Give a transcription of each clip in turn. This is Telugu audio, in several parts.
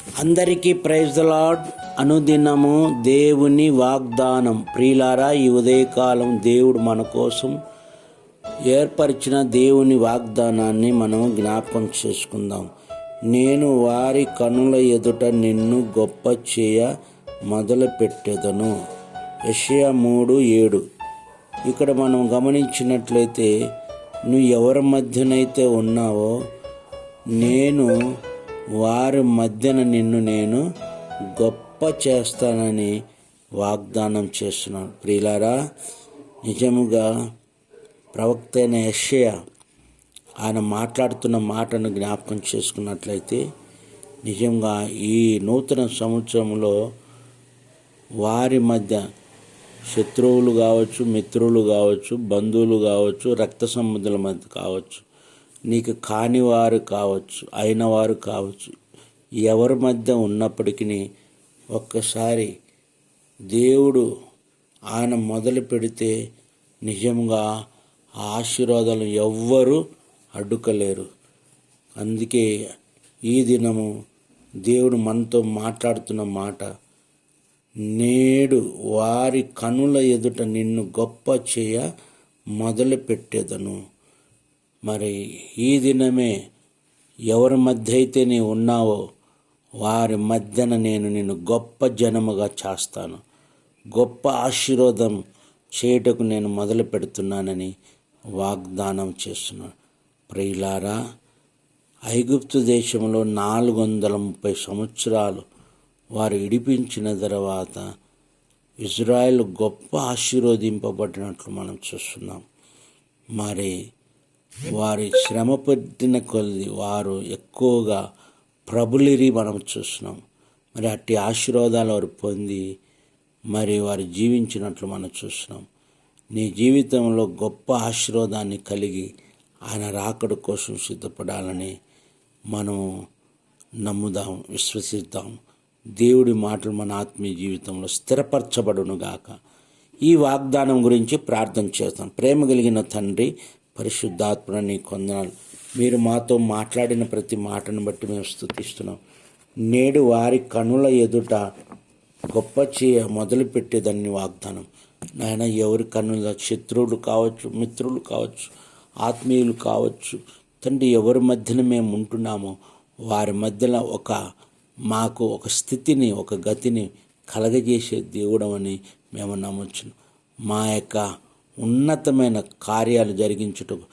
అందరికీ ప్రైజ్ ది లార్డ్. అనుదినము దేవుని వాగ్దానం. ప్రియులారా, ఈ ఉదయకాలం దేవుడు మన కోసం ఏర్పరిచిన దేవుని వాగ్దానాన్ని మనం జ్ఞాపకం చేసుకుందాం. నేను వారి కనుల ఎదుట నిన్ను గొప్ప చేయ మొదలుపెట్టెదను. యెషయా 3:7. ఇక్కడ మనం గమనించినట్లయితే, నువ్వు ఎవరి మధ్యనైతే ఉన్నావో నేను వారి మధ్యన నిన్ను నేను గొప్ప చేస్తానని వాగ్దానం చేస్తున్నాను. ప్రియులారా, నిజముగా ప్రవక్త అయిన యెషయా ఆయన మాట్లాడుతున్న మాటను జ్ఞాపకం చేసుకున్నట్లయితే, నిజంగా ఈ నూతన సంవత్సరంలో వారి మధ్య శత్రువులు కావచ్చు, మిత్రులు కావచ్చు, బంధువులు కావచ్చు, రక్త సంబంధుల మధ్య కావచ్చు, నీకు కానివారు కావచ్చు, అయినవారు కావచ్చు, ఎవరి మధ్య ఉన్నప్పటికీ ఒక్కసారి దేవుడు ఆయన మొదలు పెడితే నిజంగా ఆ ఆశీర్వాదాలు ఎవ్వరూ అడ్డుకోలేరు. అందుకే ఈ దినము దేవుడు మనతో మాట్లాడుతున్న మాట, నేడు వారి కనుల ఎదుట నిన్ను గొప్ప చేయ మొదలు పెట్టేదను. మరి ఈ దినమే ఎవరి మధ్య అయితే నీవు ఉన్నావో వారి మధ్యన నేను నిన్ను గొప్ప జనముగా చేస్తాను, గొప్ప ఆశీర్వాదం చేయటకు నేను మొదలు పెడుతున్నానని వాగ్దానం చేస్తున్నాను. ప్రియులారా, ఐగుప్తు దేశంలో 430 సంవత్సరాలు వారు ఇడిపించిన తర్వాత ఇజ్రాయెల్ గొప్ప ఆశీర్వదింపబడినట్లు మనం చూస్తున్నాం. మరి వారి శ్రమ పట్టిన కొద్ది వారు ఎక్కువగా ప్రభులిరి మనం చూస్తున్నాం. మరి అట్టి ఆశీర్వాదాలు వారు పొంది మరి వారు జీవించినట్లు మనం చూస్తున్నాం. నీ జీవితంలో గొప్ప ఆశీర్వాదాన్ని కలిగి ఆయన రాకడ కోసం సిద్ధపడాలని మనం నమ్ముదాం, విశ్వసిద్దాం. దేవుడి మాటలు మన ఆత్మీయ జీవితంలో స్థిరపరచబడునుగాక. ఈ వాగ్దానం గురించి ప్రార్థన చేస్తాం. ప్రేమ కలిగిన తండ్రి, పరిశుద్ధాత్మ, నీ కొందనాలు. మీరు మాతో మాట్లాడిన ప్రతి మాటను బట్టి మేము స్తుతిస్తున్నాం. నేడు వారి కనుల ఎదుట గొప్ప చేయ మొదలుపెట్టేదాన్ని వాగ్దానం. నాయన, ఎవరి కన్నుల శత్రువులు కావచ్చు, మిత్రులు కావచ్చు, ఆత్మీయులు కావచ్చు, తండ్రి, ఎవరి మధ్యన మేము ఉంటున్నామో వారి మధ్యలో మాకు ఒక స్థితిని, ఒక గతిని కలగజేసే దేవుడమని మేము నమ్మొచ్చును. మా యొక్క ఉన్నతమైన కార్యాలు జరిగించుటకు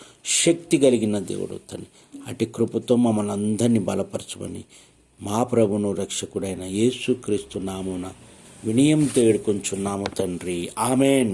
శక్తి కలిగిన దేవుడు తండ్రి, అటు కృపతో మమ్మల్ని అందరినీ బలపరచమని మా ప్రభును రక్షకుడైన యేసుక్రీస్తు నామమున వినయంతో వేడుకొంచున్నాము తండ్రి. ఆమెన్.